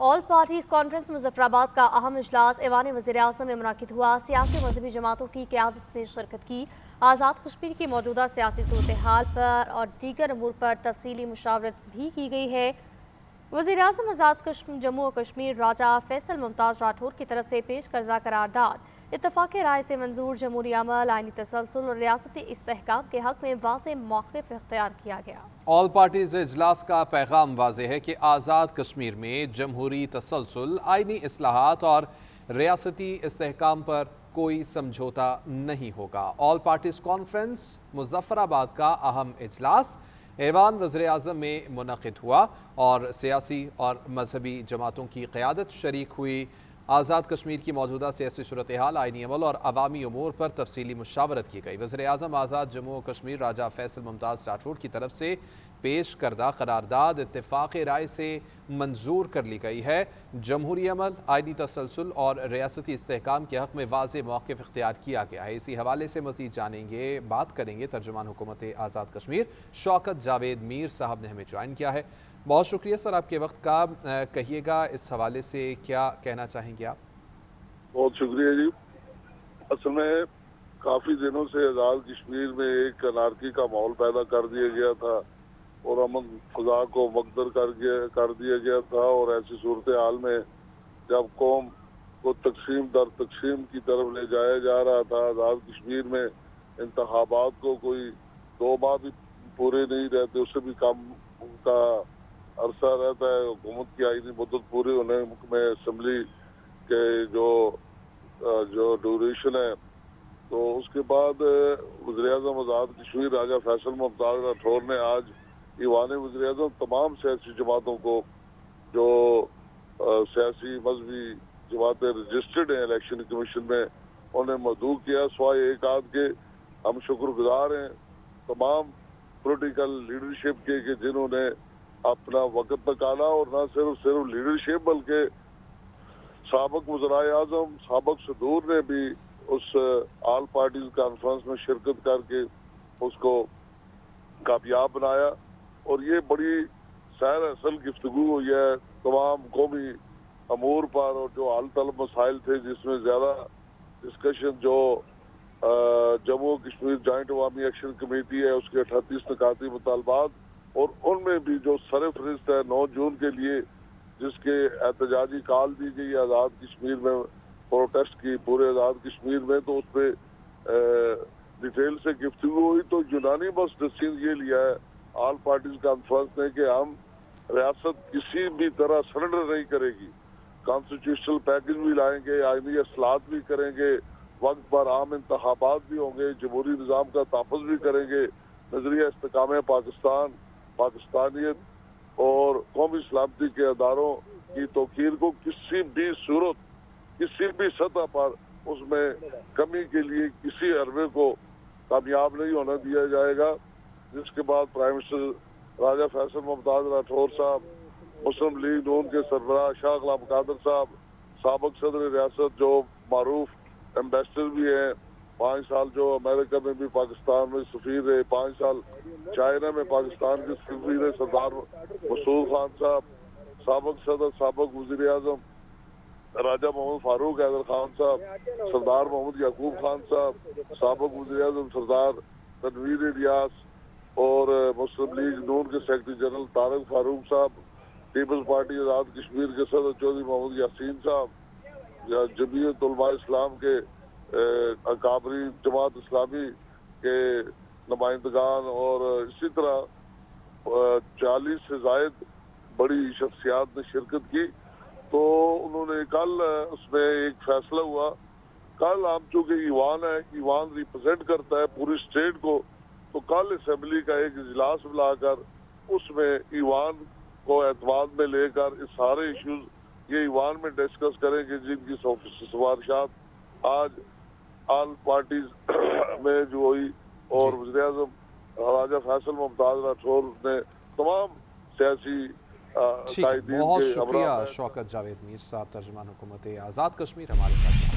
All parties conference Muzaffarabad का अहम इजलास ऐवान वज़ीर-ए-आज़म में मुनक़िद हुआ। सियासी मजहबी जमातों की क़यादत ने शिरकत की। आज़ाद कश्मीर की मौजूदा सियासी सूरत हाल पर और दीगर अमूर पर तफसीली मुशावरत भी की गई है। वज़ीर-ए-आज़म आज़ाद जम्मू और कश्मीर राजा फैसल मुमताज़ राठौर की तरफ से पेश करदा करारदाद इत्तफ़ाक़ राय से मंजूर जमहूरी अमल, आइनी तसलसल और रियासती इस्तेहकाम के हक़ में वाज़ेह मौक़िफ़ इख्तियार किया गया। ऑल पार्टीज इजलास का पैगाम वाज़ेह है कि आज़ाद कश्मीर में जमहूरी तसलसल, आइनी इस्लाहात और रियासती इस्तेहकाम पर कोई समझौता नहीं होगा। ऑल पार्टीज कॉन्फ्रेंस मुजफ्फराबाद का अहम इजलास ऐवान वज़ीर-ए-आज़म में मुनक़िद हुआ और सियासी और मजहबी जमातों की क़यादत शरीक हुई। आज़ाद कश्मीर की मौजूदा सियासी सूरत हाल, आइनी अमल और अवामी उमूर पर तफसीली मुशावरत की गई। वज़ीर-ए-आज़म आज़ाद जम्मू और कश्मीर राजा फैसल मुमताज़ राठौर की तरफ से पेश करदा करारदाद इत्तेफ़ाक़ राय से मंजूर कर ली गई है। जमहूरी अमल, आइनी तसलसल और रियासती इस्तेहकाम के हक़ में वाज़ेह मौक़िफ़ इख्तियार किया गया है। इसी हवाले से मज़ीद जानेंगे, बात करेंगे। तर्जुमान हुकूमत आज़ाद कश्मीर शौकत जावेद मीर साहब ने हमें ज्वाइन किया है। बहुत शुक्रिया सर आपके वक्त का। कहिएगा इस हवाले से क्या कहना चाहेंगे आप? बहुत शुक्रिया जी। असल में काफ़ी दिनों से आज़ाद कश्मीर में एक अनारकी का माहौल पैदा कर दिया गया था और अमन फ़ज़ा को मकदर कर दिया गया था। और ऐसी सूरत हाल में जब कौम को तकसीम दर तकसीम की तरफ ले जाया जा रहा था, आज़ाद कश्मीर में इंतखाबात को कोई 2 माह भी पूरे नहीं रहते, उससे भी कम का अरसा रहता है हुकूमत की आइनी मुद्दत पूरी होने में असम्बली के जो ड्यूरेशन है। तो उसके बाद वज़ीर-ए-आज़म आज़ाद कश्मीर राजा फैसल मुमताज़ राठौर ने आज ईवान वज़ीर-ए-आज़म तमाम सियासी जमातों को जो सियासी मजहबी जमातें रजिस्टर्ड हैं इलेक्शन कमीशन में, उन्हें मदऊ किया। स्वाय एक आध के हम शुक्रगुजार हैं तमाम पॉलिटिकल लीडरशिप के कि जिन्होंने अपना वक्त निकाला और न सिर्फ लीडरशिप बल्कि साबक वज़ीर-ए-आज़म साबक सदूर ने भी उस ऑल पार्टीज कॉन्फ्रेंस में शिरकत करके उसको कामयाब बनाया। और ये बड़ी सैर असल गुफ्तगू हुई है तमाम कौमी अमूर पर और जो हाल तलब मसाइल थे, जिसमें ज़्यादा डिस्कशन जो जम्मू कश्मीर जॉइंट अवामी एक्शन कमेटी है उसके 38 निकाती मुतालबात और उनमें भी जो सरफहरिस्त है 9 जून के लिए जिसके एहतजाजी कॉल दी गई आज़ाद कश्मीर में प्रोटेस्ट की पूरे आज़ाद कश्मीर में, तो उस पर डिटेल से गुफ्तगू हुई। तो यूनानी बस डिसीजन ये लिया है ऑल पार्टीज कॉन्फ्रेंस ने कि हम रियासत किसी भी तरह सरेंडर नहीं करेगी, कॉन्स्टिट्यूशनल पैकेज भी लाएंगे, आइनी असलाहत भी करेंगे, वक्त पर आम इंतखाबात भी होंगे, जमहूरी निज़ाम का तहफ़्फ़ुज़ भी करेंगे, नजरिया इस्तेकाम पाकिस्तान, पाकिस्तानियत और कौमी सलामती के अदारों की तौकीर को किसी भी सूरत किसी भी सतह पर उसमें कमी के लिए किसी अरबे को कामयाब नहीं होने दिया जाएगा। जिसके बाद प्राइम मिनिस्टर राजा फैसल मुमताज़ राठौर साहब, मुस्लिम लीग नून के सरबराह शाह गुलाम कादर साहब, साबक सदर रियासत जो मारूफ एम्बेसडर भी हैं, 5 साल जो अमेरिका में भी पाकिस्तान में सफीर रहे, 5 साल चाइना में पाकिस्तान के सफीर रहे, सरदार मसूद खान साहब, साबक सदर साबक वज़ीर-ए-आज़म राजा मोहम्मद फारूक हैदर खान साहब, सरदार मोहम्मद याकूब खान साहब, साबक वज़ीर-ए-आज़म सरदार तनवीर रियास और मुस्लिम लीग नून के सेक्रेटरी जनरल तारिक फारूक साहब, पीपल्स पार्टी आज़ाद कश्मीर के सदर चौधरी मोहम्मद यासीन साहब, जमीयत उलमा इस्लाम के अकाबरी जमात इस्लामी के नुमाइंदगान और इसी तरह 40 से ज़ायद बड़ी शख्सियात ने शिरकत की। तो उन्होंने कल उसमें एक फैसला हुआ, कल हम चूँकि ईवान है, ईवान रिप्रेजेंट करता है पूरी स्टेट को, तो कल असम्बली का एक इजलास बुलाकर उसमें ईवान को एतमाद में लेकर इस सारे इश्यूज ये ईवान में डिस्कस करेंगे जिनकी सिफारिशात आज ऑल पार्टीज में जो हुई। और वज़ीर-ए-आज़म राजा फैसल मुमताज़ राठौर ने तमाम सियासी बहुत शुक्रिया शौकत जावेद मीर साहब, तर्जुमान हुकूमत आज़ाद कश्मीर हमारे साथ।